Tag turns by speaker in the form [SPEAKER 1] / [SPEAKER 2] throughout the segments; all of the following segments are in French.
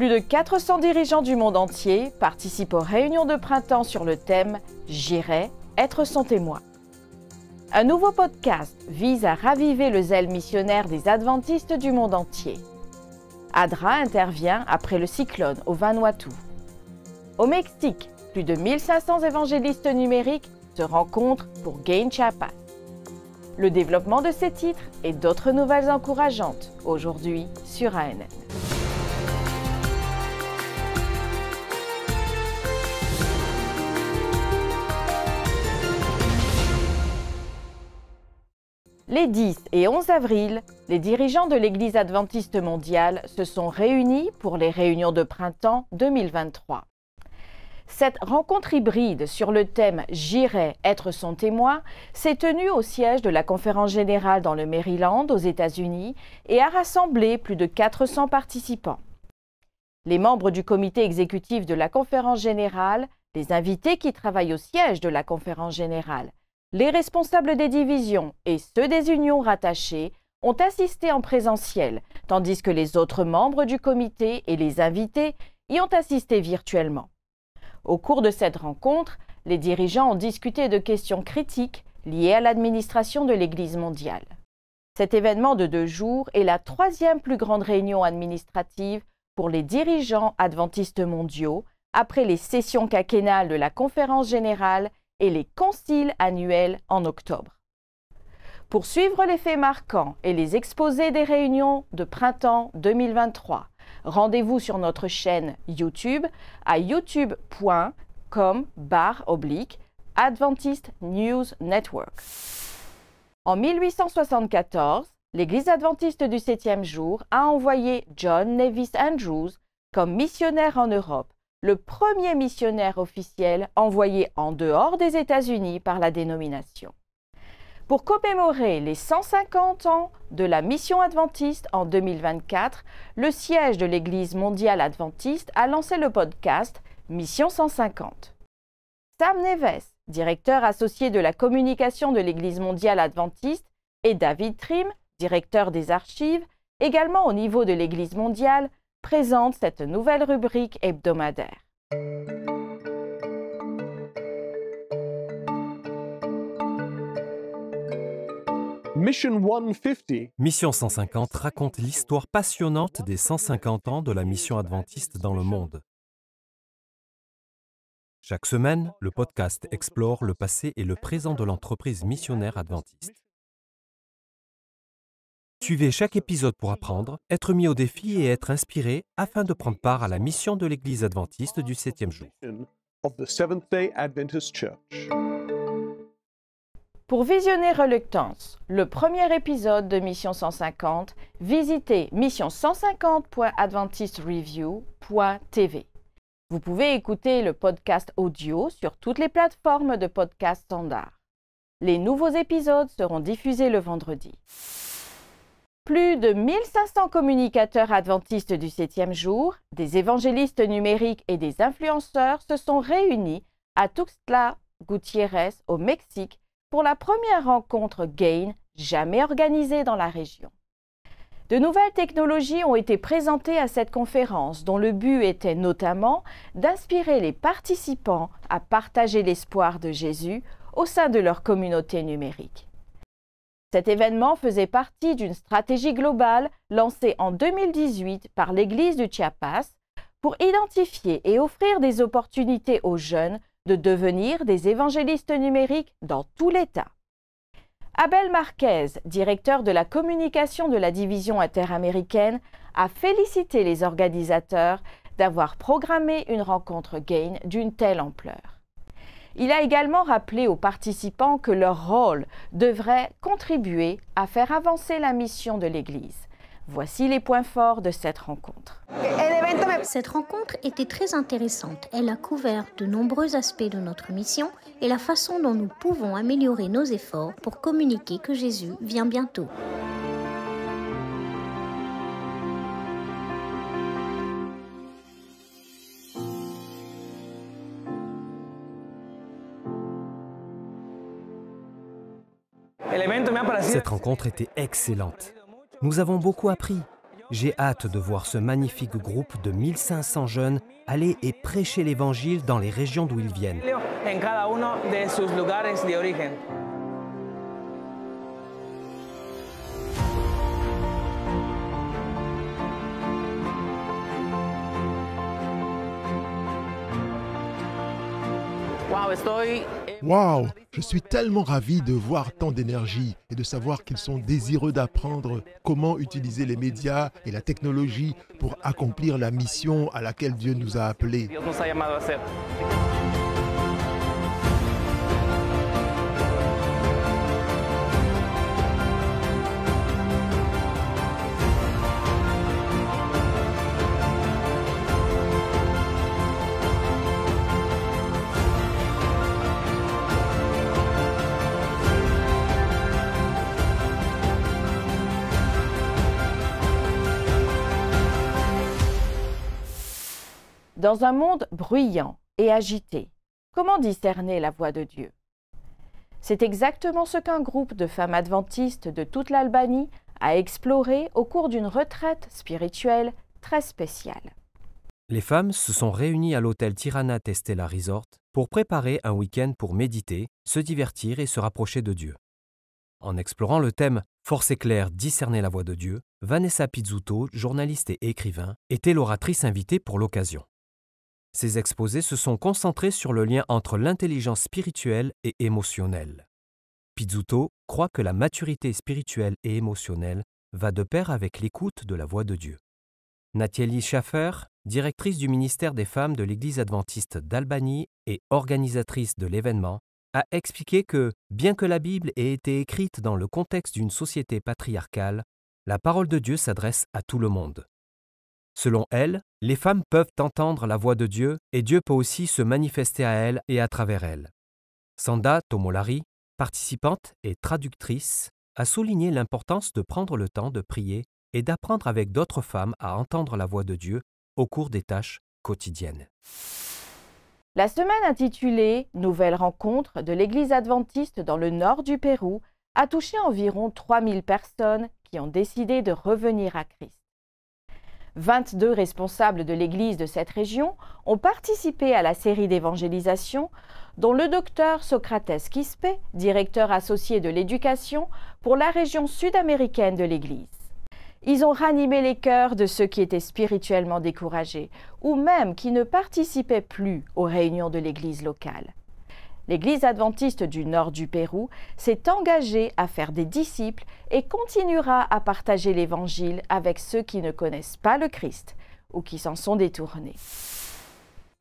[SPEAKER 1] Plus de 400 dirigeants du monde entier participent aux réunions de printemps sur le thème « J'irai être son témoin ». Un nouveau podcast vise à raviver le zèle missionnaire des adventistes du monde entier. ADRA intervient après le cyclone au Vanuatu. Au Mexique, plus de 1500 évangélistes numériques se rencontrent pour Gain Chiapas. Le développement de ces titres et d'autres nouvelles encourageantes aujourd'hui sur ANN. Les 10 et 11 avril, les dirigeants de l'Église adventiste mondiale se sont réunis pour les réunions de printemps 2023. Cette rencontre hybride sur le thème « J'irai être son témoin » s'est tenue au siège de la Conférence générale dans le Maryland, aux États-Unis, et a rassemblé plus de 400 participants. Les membres du comité exécutif de la Conférence générale, les invités qui travaillent au siège de la Conférence générale, les responsables des divisions et ceux des unions rattachées ont assisté en présentiel, tandis que les autres membres du comité et les invités y ont assisté virtuellement. Au cours de cette rencontre, les dirigeants ont discuté de questions critiques liées à l'administration de l'Église mondiale. Cet événement de 2 jours est la 3e plus grande réunion administrative pour les dirigeants adventistes mondiaux après les sessions quinquennales de la Conférence générale et les conciles annuels en octobre. Pour suivre les faits marquants et les exposés des réunions de printemps 2023, rendez-vous sur notre chaîne YouTube à youtube.com/Adventist News Network. En 1874, l'Église adventiste du 7e jour a envoyé John Nevis Andrews comme missionnaire en Europe, le premier missionnaire officiel envoyé en dehors des États-Unis par la dénomination. Pour commémorer les 150 ans de la mission adventiste en 2024, le siège de l'Église mondiale adventiste a lancé le podcast Mission 150. Sam Neves, directeur associé de la communication de l'Église mondiale adventiste, et David Trim, directeur des archives, également au niveau de l'Église mondiale, présente cette nouvelle rubrique hebdomadaire.
[SPEAKER 2] Mission 150 raconte l'histoire passionnante des 150 ans de la mission adventiste dans le monde. Chaque semaine, le podcast explore le passé et le présent de l'entreprise missionnaire adventiste. Suivez chaque épisode pour apprendre, être mis au défi et être inspiré afin de prendre part à la mission de l'Église adventiste du 7e jour.
[SPEAKER 1] Pour visionner Reluctance, le premier épisode de Mission 150, visitez mission150.adventistreview.tv. Vous pouvez écouter le podcast audio sur toutes les plateformes de podcast standard. Les nouveaux épisodes seront diffusés le vendredi. Plus de 1500 communicateurs adventistes du 7e jour, des évangélistes numériques et des influenceurs se sont réunis à Tuxtla Gutiérrez, au Mexique, pour la première rencontre Gain jamais organisée dans la région. De nouvelles technologies ont été présentées à cette conférence, dont le but était notamment d'inspirer les participants à partager l'espoir de Jésus au sein de leur communauté numérique. Cet événement faisait partie d'une stratégie globale lancée en 2018 par l'Église du Chiapas pour identifier et offrir des opportunités aux jeunes de devenir des évangélistes numériques dans tout l'État. Abel Marquez, directeur de la communication de la division interaméricaine, a félicité les organisateurs d'avoir programmé une rencontre Gain d'une telle ampleur. Il a également rappelé aux participants que leur rôle devrait contribuer à faire avancer la mission de l'Église. Voici les points forts de cette rencontre.
[SPEAKER 3] Cette rencontre était très intéressante. Elle a couvert de nombreux aspects de notre mission et la façon dont nous pouvons améliorer nos efforts pour communiquer que Jésus vient bientôt.
[SPEAKER 2] Cette rencontre était excellente. Nous avons beaucoup appris. J'ai hâte de voir ce magnifique groupe de 1500 jeunes aller et prêcher l'Évangile dans les régions d'où ils viennent.
[SPEAKER 4] En cada uno de sus lugares de origen.
[SPEAKER 5] Waouh, je suis tellement ravi de voir tant d'énergie et de savoir qu'ils sont désireux d'apprendre comment utiliser les médias et la technologie pour accomplir la mission à laquelle Dieu nous a appelés.
[SPEAKER 4] Dios nos ha llamado a hacer.
[SPEAKER 1] Dans un monde bruyant et agité, comment discerner la voix de Dieu? C'est exactement ce qu'un groupe de femmes adventistes de toute l'Albanie a exploré au cours d'une retraite spirituelle très spéciale.
[SPEAKER 2] Les femmes se sont réunies à l'hôtel Tirana Testella Resort pour préparer un week-end pour méditer, se divertir et se rapprocher de Dieu. En explorant le thème « Force et clair, discerner la voix de Dieu », Vanessa Pizzuto, journaliste et écrivain, était l'oratrice invitée pour l'occasion. Ces exposés se sont concentrés sur le lien entre l'intelligence spirituelle et émotionnelle. Pizzuto croit que la maturité spirituelle et émotionnelle va de pair avec l'écoute de la voix de Dieu. Nathalie Schaffer, directrice du ministère des femmes de l'Église adventiste d'Albanie et organisatrice de l'événement, a expliqué que, bien que la Bible ait été écrite dans le contexte d'une société patriarcale, la parole de Dieu s'adresse à tout le monde. Selon elle, les femmes peuvent entendre la voix de Dieu et Dieu peut aussi se manifester à elles et à travers elles. Sanda Tomolari, participante et traductrice, a souligné l'importance de prendre le temps de prier et d'apprendre avec d'autres femmes à entendre la voix de Dieu au cours des tâches quotidiennes.
[SPEAKER 1] La semaine intitulée « Nouvelle rencontre de l'Église adventiste dans le nord du Pérou » a touché environ 3000 personnes qui ont décidé de revenir à Christ. 22 responsables de l'Église de cette région ont participé à la série d'évangélisation, dont le docteur Socrates Quispe, directeur associé de l'éducation pour la région sud-américaine de l'Église. Ils ont ranimé les cœurs de ceux qui étaient spirituellement découragés ou même qui ne participaient plus aux réunions de l'Église locale. L'Église adventiste du nord du Pérou s'est engagée à faire des disciples et continuera à partager l'Évangile avec ceux qui ne connaissent pas le Christ ou qui s'en sont détournés.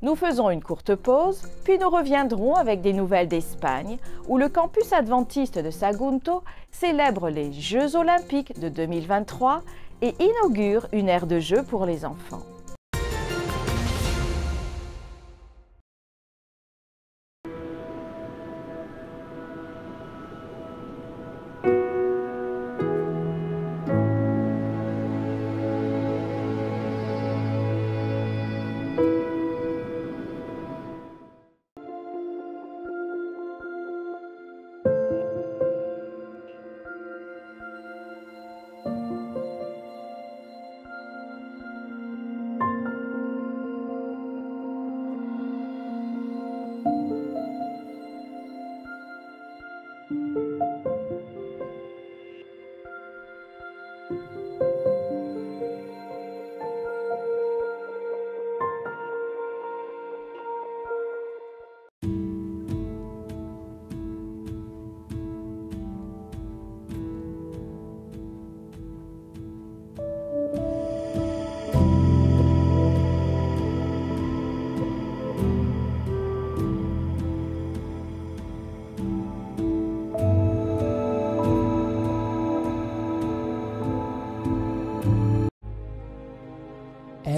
[SPEAKER 1] Nous faisons une courte pause, puis nous reviendrons avec des nouvelles d'Espagne, où le campus adventiste de Sagunto célèbre les Jeux olympiques de 2023 et inaugure une aire de jeux pour les enfants.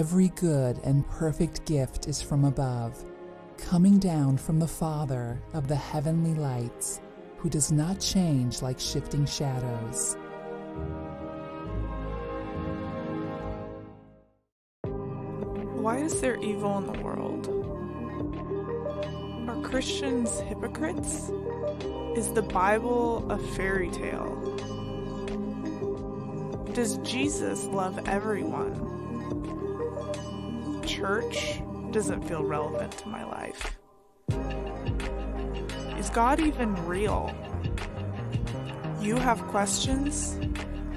[SPEAKER 6] Every good and perfect gift is from above, coming down from the Father of the heavenly lights, who does not change like shifting shadows.
[SPEAKER 7] Why is there evil in the world? Are Christians hypocrites? Is the Bible a fairy tale? Does Jesus love everyone? Church doesn't feel relevant to my life. Is God even real? You have questions?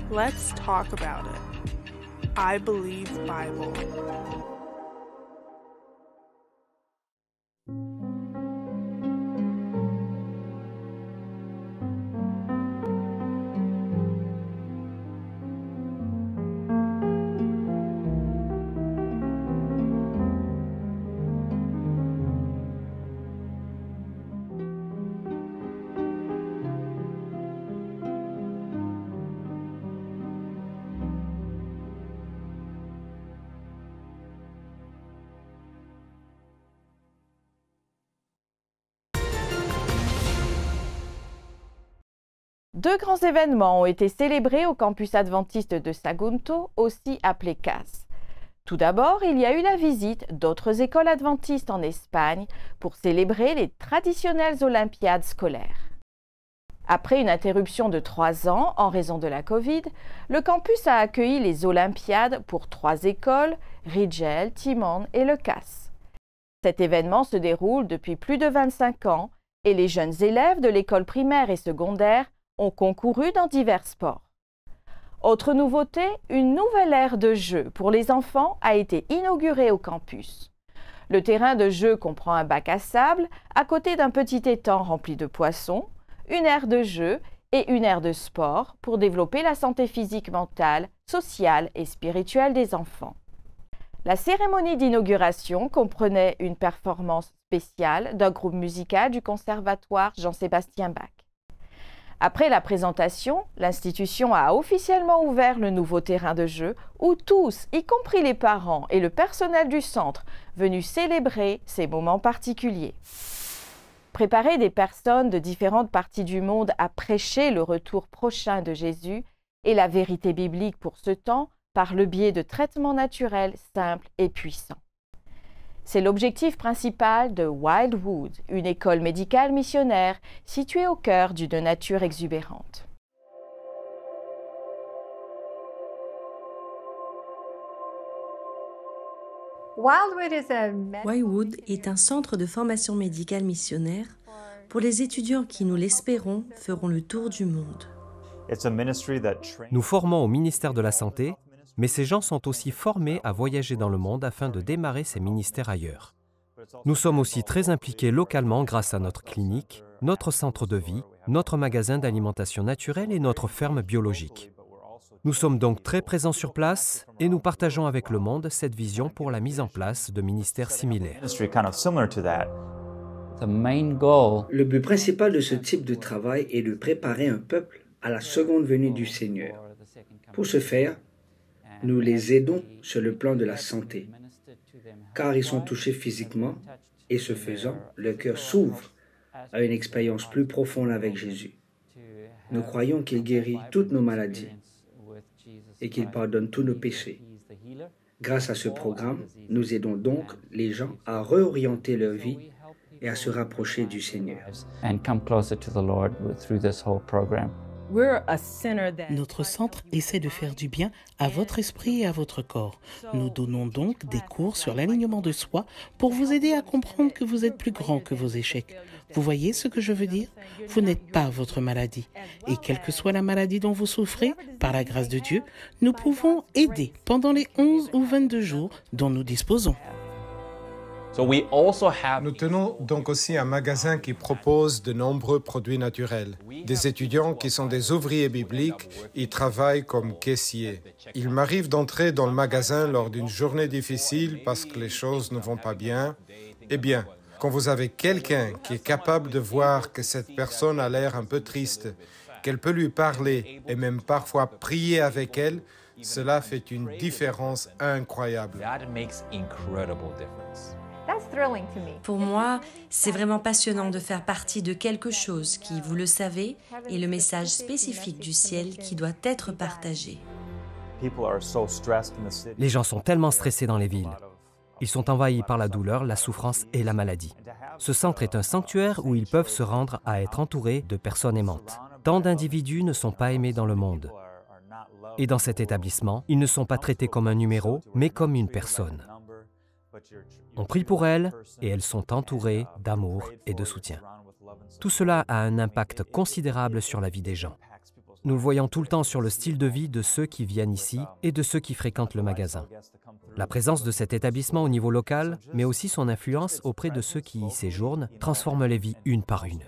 [SPEAKER 7] Let's talk about it. I Believe Bible.
[SPEAKER 1] Deux grands événements ont été célébrés au campus adventiste de Sagunto, aussi appelé CAS. Tout d'abord, il y a eu la visite d'autres écoles adventistes en Espagne pour célébrer les traditionnelles Olympiades scolaires. Après une interruption de 3 ans en raison de la Covid, le campus a accueilli les Olympiades pour 3 écoles, Rigel, Timon et le CAS. Cet événement se déroule depuis plus de 25 ans et les jeunes élèves de l'école primaire et secondaire ont concouru dans divers sports. Autre nouveauté, une nouvelle aire de jeu pour les enfants a été inaugurée au campus. Le terrain de jeu comprend un bac à sable à côté d'un petit étang rempli de poissons, une aire de jeu et une aire de sport pour développer la santé physique, mentale, sociale et spirituelle des enfants. La cérémonie d'inauguration comprenait une performance spéciale d'un groupe musical du conservatoire Jean-Sébastien Bach. Après la présentation, l'institution a officiellement ouvert le nouveau terrain de jeu où tous, y compris les parents et le personnel du centre, venus célébrer ces moments particuliers. Préparer des personnes de différentes parties du monde à prêcher le retour prochain de Jésus et la vérité biblique pour ce temps par le biais de traitements naturels simples et puissants. C'est l'objectif principal de Wildwood, une école médicale missionnaire située au cœur d'une nature exubérante.
[SPEAKER 8] Wildwood est un centre de formation médicale missionnaire pour les étudiants qui, nous l'espérons, feront le tour du monde.
[SPEAKER 2] Nous formons au ministère de la Santé, mais ces gens sont aussi formés à voyager dans le monde afin de démarrer ces ministères ailleurs. Nous sommes aussi très impliqués localement grâce à notre clinique, notre centre de vie, notre magasin d'alimentation naturelle et notre ferme biologique. Nous sommes donc très présents sur place et nous partageons avec le monde cette vision pour la mise en place de ministères similaires.
[SPEAKER 9] Le but principal de ce type de travail est de préparer un peuple à la seconde venue du Seigneur. Pour ce faire, nous les aidons sur le plan de la santé, car ils sont touchés physiquement et ce faisant, leur cœur s'ouvre à une expérience plus profonde avec Jésus. Nous croyons qu'il guérit toutes nos maladies et qu'il pardonne tous nos péchés. Grâce à ce programme, nous aidons donc les gens à réorienter leur vie et à se rapprocher du Seigneur.
[SPEAKER 10] Notre centre essaie de faire du bien à votre esprit et à votre corps. Nous donnons donc des cours sur l'alignement de soi pour vous aider à comprendre que vous êtes plus grand que vos échecs. Vous voyez ce que je veux dire? Vous n'êtes pas votre maladie. Et quelle que soit la maladie dont vous souffrez, par la grâce de Dieu, nous pouvons aider pendant les 11 ou 22 jours dont nous disposons.
[SPEAKER 11] Nous tenons donc aussi un magasin qui propose de nombreux produits naturels. Des étudiants qui sont des ouvriers bibliques y travaillent comme caissiers. Il m'arrive d'entrer dans le magasin lors d'une journée difficile parce que les choses ne vont pas bien. Eh bien, quand vous avez quelqu'un qui est capable de voir que cette personne a l'air un peu triste, qu'elle peut lui parler et même parfois prier avec elle, cela fait une différence incroyable.
[SPEAKER 8] Pour moi, c'est vraiment passionnant de faire partie de quelque chose qui, vous le savez, est le message spécifique du ciel qui doit être partagé.
[SPEAKER 2] Les gens sont tellement stressés dans les villes. Ils sont envahis par la douleur, la souffrance et la maladie. Ce centre est un sanctuaire où ils peuvent se rendre à être entourés de personnes aimantes. Tant d'individus ne sont pas aimés dans le monde. Et dans cet établissement, ils ne sont pas traités comme un numéro, mais comme une personne. On prie pour elles et elles sont entourées d'amour et de soutien. Tout cela a un impact considérable sur la vie des gens. Nous le voyons tout le temps sur le style de vie de ceux qui viennent ici et de ceux qui fréquentent le magasin. La présence de cet établissement au niveau local, mais aussi son influence auprès de ceux qui y séjournent, transforme les vies une par une.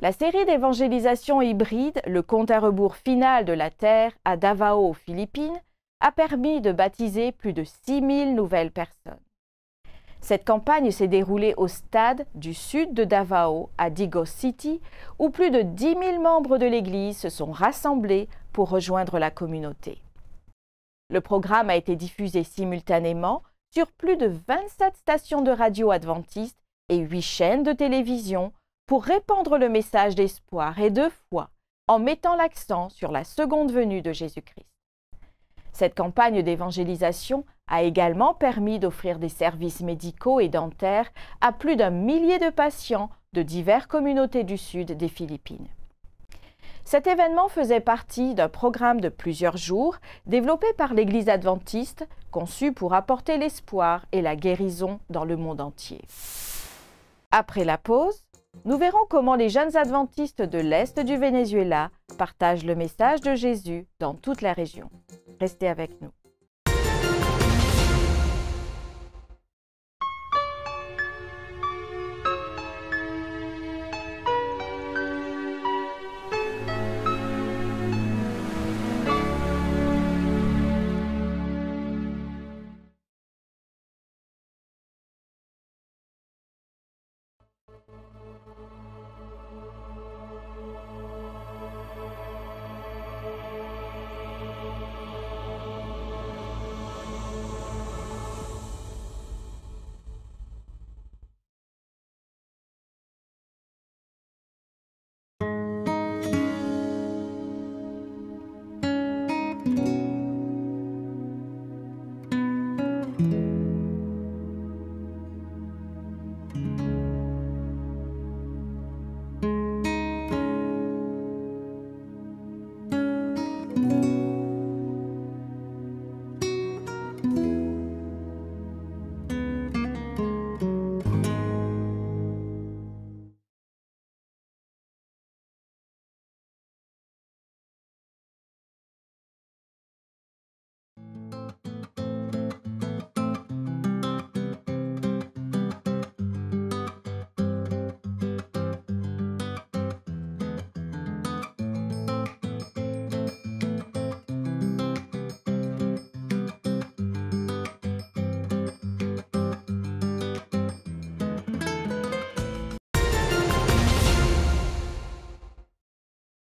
[SPEAKER 1] La série d'évangélisation hybride, le compte à rebours final de la Terre à Davao, aux Philippines, a permis de baptiser plus de 6000 nouvelles personnes. Cette campagne s'est déroulée au stade du sud de Davao, à Digos City, où plus de 10 000 membres de l'Église se sont rassemblés pour rejoindre la communauté. Le programme a été diffusé simultanément sur plus de 27 stations de radio adventistes et 8 chaînes de télévision pour répandre le message d'espoir et de foi en mettant l'accent sur la seconde venue de Jésus-Christ. Cette campagne d'évangélisation a également permis d'offrir des services médicaux et dentaires à plus d'1 millier de patients de diverses communautés du sud des Philippines. Cet événement faisait partie d'un programme de plusieurs jours développé par l'Église adventiste, conçu pour apporter l'espoir et la guérison dans le monde entier. Après la pause, nous verrons comment les jeunes adventistes de l'Est du Venezuela partagent le message de Jésus dans toute la région. Restez avec nous.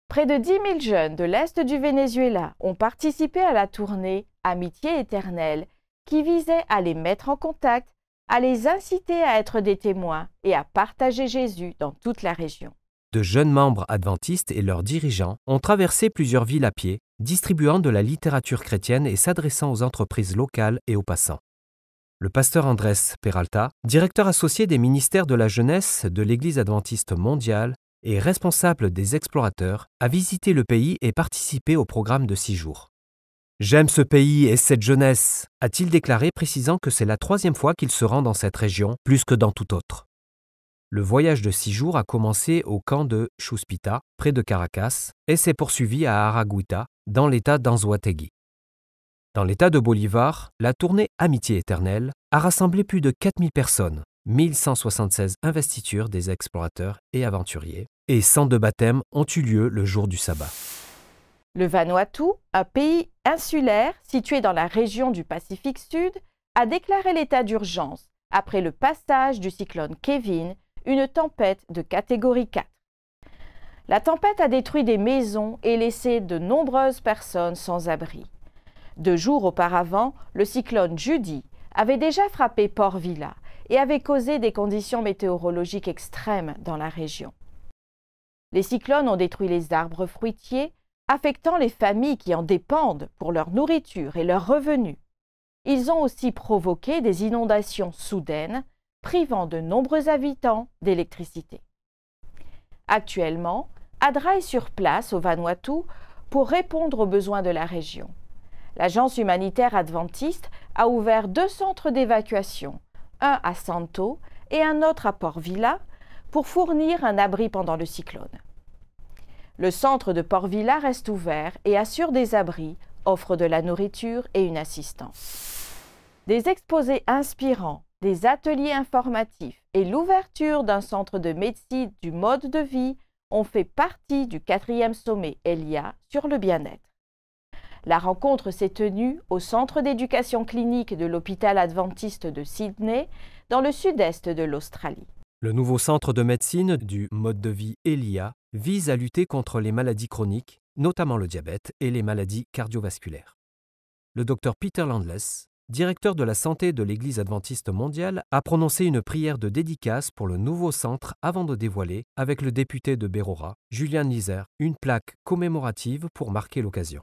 [SPEAKER 1] Près de 10 000 jeunes de l'Est du Venezuela ont participé à la tournée Amitié éternelle qui visait à les mettre en contact, à les inciter à être des témoins et à partager Jésus dans toute la région.
[SPEAKER 2] De jeunes membres adventistes et leurs dirigeants ont traversé plusieurs villes à pied, distribuant de la littérature chrétienne et s'adressant aux entreprises locales et aux passants. Le pasteur Andrés Peralta, directeur associé des ministères de la jeunesse de l'Église adventiste mondiale et responsable des explorateurs, a visité le pays et participé au programme de 6 jours. « J'aime ce pays et cette jeunesse », a-t-il déclaré, précisant que c'est la 3e fois qu'il se rend dans cette région, plus que dans toute autre. Le voyage de 6 jours a commencé au camp de Chuspita, près de Caracas, et s'est poursuivi à Araguita, dans l'état d'Anzoátegui. Dans l'état de Bolívar, la tournée Amitié éternelle a rassemblé plus de 4000 personnes, 1176 investitures des explorateurs et aventuriers, et 102 baptêmes ont eu lieu le jour du sabbat.
[SPEAKER 1] Le Vanuatu, un pays insulaire situé dans la région du Pacifique Sud, a déclaré l'état d'urgence après le passage du cyclone Kevin, une tempête de catégorie 4. La tempête a détruit des maisons et laissé de nombreuses personnes sans abri. 2 jours auparavant, le cyclone Judy avait déjà frappé Port Vila et avait causé des conditions météorologiques extrêmes dans la région. Les cyclones ont détruit les arbres fruitiers, affectant les familles qui en dépendent pour leur nourriture et leurs revenus. ils ont aussi provoqué des inondations soudaines, privant de nombreux habitants d'électricité. Actuellement, ADRA est sur place au Vanuatu pour répondre aux besoins de la région. L'agence humanitaire adventiste a ouvert 2 centres d'évacuation, un à Santo et un autre à Port Vila, pour fournir un abri pendant le cyclone. Le centre de Port Vila reste ouvert et assure des abris, offre de la nourriture et une assistance. Des exposés inspirants, des ateliers informatifs et l'ouverture d'un centre de médecine du mode de vie ont fait partie du 4e sommet ELIA sur le bien-être. La rencontre s'est tenue au centre d'éducation clinique de l'hôpital adventiste de Sydney, dans le sud-est de l'Australie.
[SPEAKER 2] Le nouveau centre de médecine du mode de vie ELIA vise à lutter contre les maladies chroniques, notamment le diabète et les maladies cardiovasculaires. Le Dr Peter Landless, directeur de la santé de l'Église adventiste mondiale, a prononcé une prière de dédicace pour le nouveau centre avant de dévoiler, avec le député de Berowra, Julian Lizer, une plaque commémorative pour marquer l'occasion.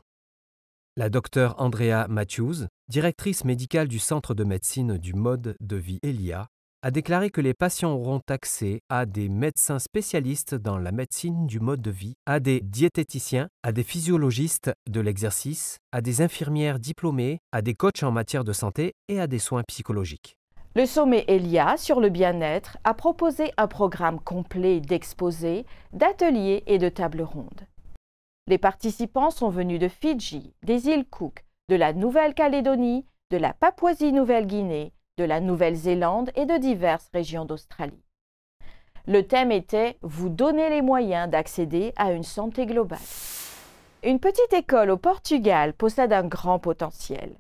[SPEAKER 2] La docteure Andrea Matthews, directrice médicale du centre de médecine du mode de vie ELIA, a déclaré que les patients auront accès à des médecins spécialistes dans la médecine du mode de vie, à des diététiciens, à des physiologistes de l'exercice, à des infirmières diplômées, à des coachs en matière de santé et à des soins psychologiques.
[SPEAKER 1] Le sommet ELIA sur le bien-être a proposé un programme complet d'exposés, d'ateliers et de tables rondes. Les participants sont venus de Fidji, des îles Cook, de la Nouvelle-Calédonie, de la Papouasie-Nouvelle-Guinée, de la Nouvelle-Zélande et de diverses régions d'Australie. Le thème était « Vous donner les moyens d'accéder à une santé globale ». Une petite école au Portugal possède un grand potentiel.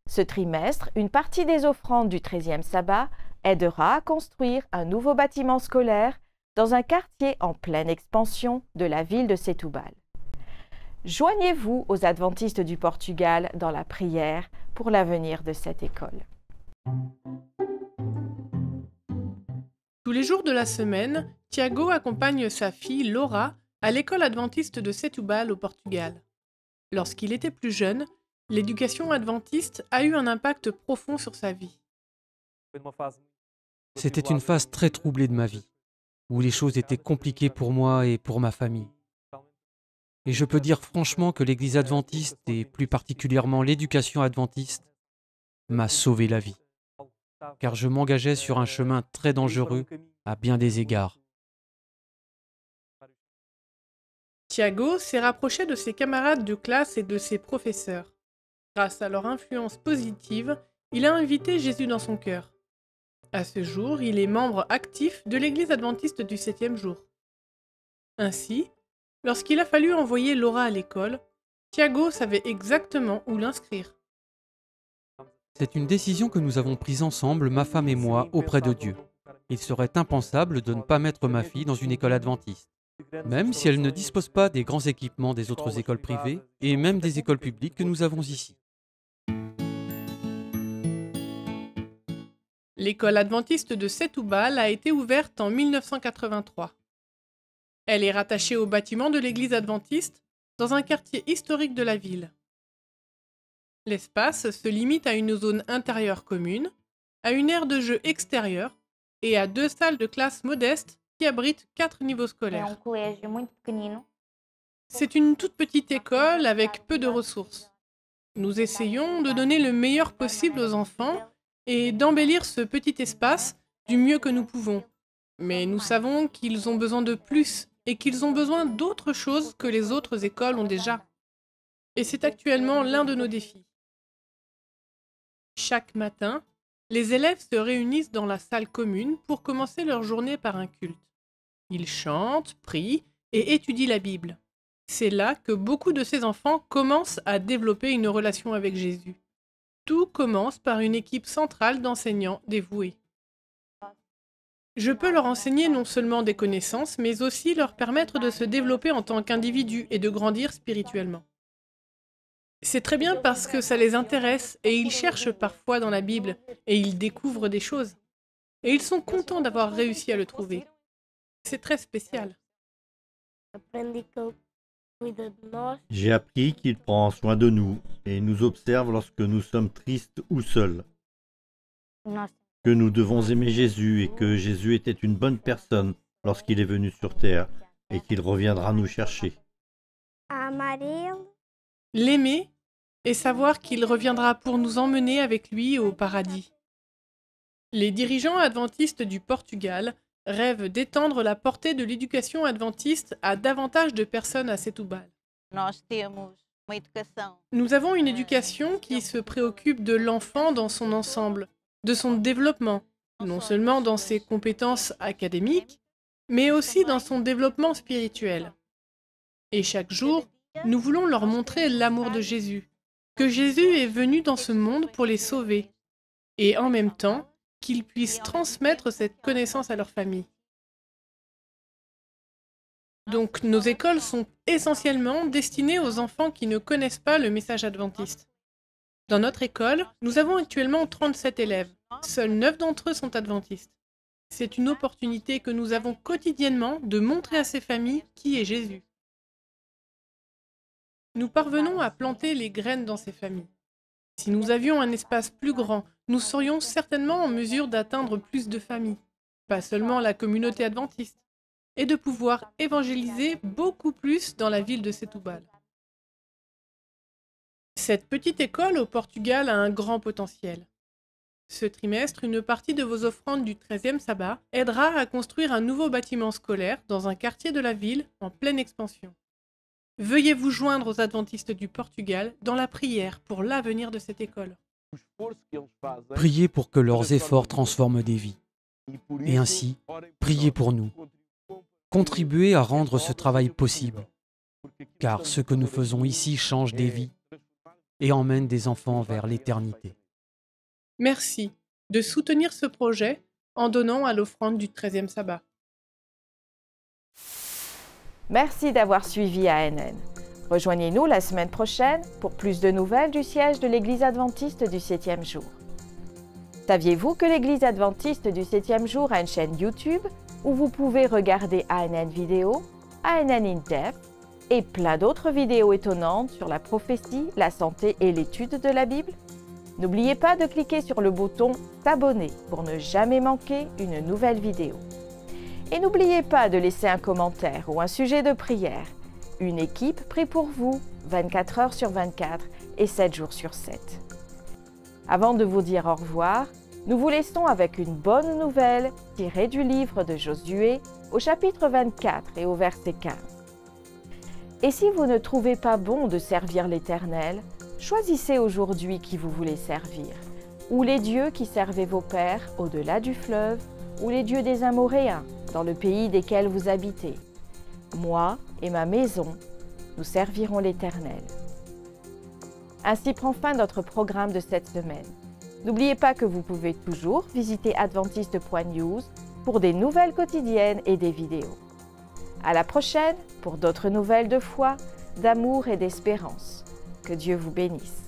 [SPEAKER 1] Ce trimestre, une partie des offrandes du 13e sabbat aidera à construire un nouveau bâtiment scolaire dans un quartier en pleine expansion de la ville de Setúbal. Joignez-vous aux adventistes du Portugal dans la prière pour l'avenir de cette école.
[SPEAKER 12] Tous les jours de la semaine, Tiago accompagne sa fille Laura à l'école adventiste de Setúbal au Portugal. Lorsqu'il était plus jeune, l'éducation adventiste a eu un impact profond sur sa vie.
[SPEAKER 13] C'était une phase très troublée de ma vie, où les choses étaient compliquées pour moi et pour ma famille. Et je peux dire franchement que l'Église adventiste, et plus particulièrement l'éducation adventiste, m'a sauvé la vie, car je m'engageais sur un chemin très dangereux à bien des égards.
[SPEAKER 12] Tiago s'est rapproché de ses camarades de classe et de ses professeurs. Grâce à leur influence positive, il a invité Jésus dans son cœur. À ce jour, il est membre actif de l'Église adventiste du 7e jour. Ainsi, lorsqu'il a fallu envoyer Laura à l'école, Tiago savait exactement où l'inscrire.
[SPEAKER 13] C'est une décision que nous avons prise ensemble, ma femme et moi, auprès de Dieu. Il serait impensable de ne pas mettre ma fille dans une école adventiste, même si elle ne dispose pas des grands équipements des autres écoles privées et même des écoles publiques que nous avons ici.
[SPEAKER 12] L'école adventiste de Setúbal a été ouverte en 1983. Elle est rattachée au bâtiment de l'église adventiste dans un quartier historique de la ville. L'espace se limite à une zone intérieure commune, à une aire de jeu extérieure et à 2 salles de classe modestes qui abritent 4 niveaux scolaires. C'est une toute petite école avec peu de ressources. Nous essayons de donner le meilleur possible aux enfants et d'embellir ce petit espace du mieux que nous pouvons. Mais nous savons qu'ils ont besoin de plus et qu'ils ont besoin d'autre chose que les autres écoles ont déjà. Et c'est actuellement l'un de nos défis. Chaque matin, les élèves se réunissent dans la salle commune pour commencer leur journée par un culte. Ils chantent, prient et étudient la Bible. C'est là que beaucoup de ces enfants commencent à développer une relation avec Jésus. Tout commence par une équipe centrale d'enseignants dévoués. Je peux leur enseigner non seulement des connaissances, mais aussi leur permettre de se développer en tant qu'individus et de grandir spirituellement. C'est très bien parce que ça les intéresse et ils cherchent parfois dans la Bible et ils découvrent des choses. Et ils sont contents d'avoir réussi à le trouver. C'est très spécial.
[SPEAKER 14] J'ai appris qu'il prend soin de nous et nous observe lorsque nous sommes tristes ou seuls. Que nous devons aimer Jésus et que Jésus était une bonne personne lorsqu'il est venu sur terre et qu'il reviendra nous chercher.
[SPEAKER 12] L'aimer et savoir qu'il reviendra pour nous emmener avec lui au paradis. Les dirigeants adventistes du Portugal rêvent d'étendre la portée de l'éducation adventiste à davantage de personnes à Setúbal. Nous avons une éducation qui se préoccupe de l'enfant dans son ensemble, de son développement, non seulement dans ses compétences académiques, mais aussi dans son développement spirituel. Et chaque jour, nous voulons leur montrer l'amour de Jésus, que Jésus est venu dans ce monde pour les sauver, et en même temps, qu'ils puissent transmettre cette connaissance à leur famille. Donc, nos écoles sont essentiellement destinées aux enfants qui ne connaissent pas le message adventiste. Dans notre école, nous avons actuellement 37 élèves. Seuls 9 d'entre eux sont adventistes. C'est une opportunité que nous avons quotidiennement de montrer à ces familles qui est Jésus. Nous parvenons à planter les graines dans ces familles. Si nous avions un espace plus grand, nous serions certainement en mesure d'atteindre plus de familles, pas seulement la communauté adventiste, et de pouvoir évangéliser beaucoup plus dans la ville de Setúbal. Cette petite école au Portugal a un grand potentiel. Ce trimestre, une partie de vos offrandes du 13e sabbat aidera à construire un nouveau bâtiment scolaire dans un quartier de la ville en pleine expansion. Veuillez vous joindre aux adventistes du Portugal dans la prière pour l'avenir de cette école.
[SPEAKER 13] Priez pour que leurs efforts transforment des vies. Et ainsi, priez pour nous. Contribuez à rendre ce travail possible, car ce que nous faisons ici change des vies et emmène des enfants vers l'éternité.
[SPEAKER 12] Merci de soutenir ce projet en donnant à l'offrande du 13e sabbat.
[SPEAKER 1] Merci d'avoir suivi ANN. Rejoignez-nous la semaine prochaine pour plus de nouvelles du siège de l'Église adventiste du 7e jour. Saviez-vous que l'Église adventiste du 7e jour a une chaîne YouTube où vous pouvez regarder ANN vidéo, ANN in depth et plein d'autres vidéos étonnantes sur la prophétie, la santé et l'étude de la Bible? N'oubliez pas de cliquer sur le bouton « S'abonner » pour ne jamais manquer une nouvelle vidéo. Et n'oubliez pas de laisser un commentaire ou un sujet de prière. Une équipe prie pour vous 24 heures sur 24 et 7 jours sur 7. Avant de vous dire au revoir, nous vous laissons avec une bonne nouvelle tirée du livre de Josué au chapitre 24 et au verset 15. Et si vous ne trouvez pas bon de servir l'Éternel, choisissez aujourd'hui qui vous voulez servir, ou les dieux qui servaient vos pères au-delà du fleuve, ou les dieux des Amoréens, dans le pays desquels vous habitez. Moi et ma maison, nous servirons l'Éternel. Ainsi prend fin notre programme de cette semaine. N'oubliez pas que vous pouvez toujours visiter adventiste.news pour des nouvelles quotidiennes et des vidéos. À la prochaine pour d'autres nouvelles de foi, d'amour et d'espérance. Que Dieu vous bénisse.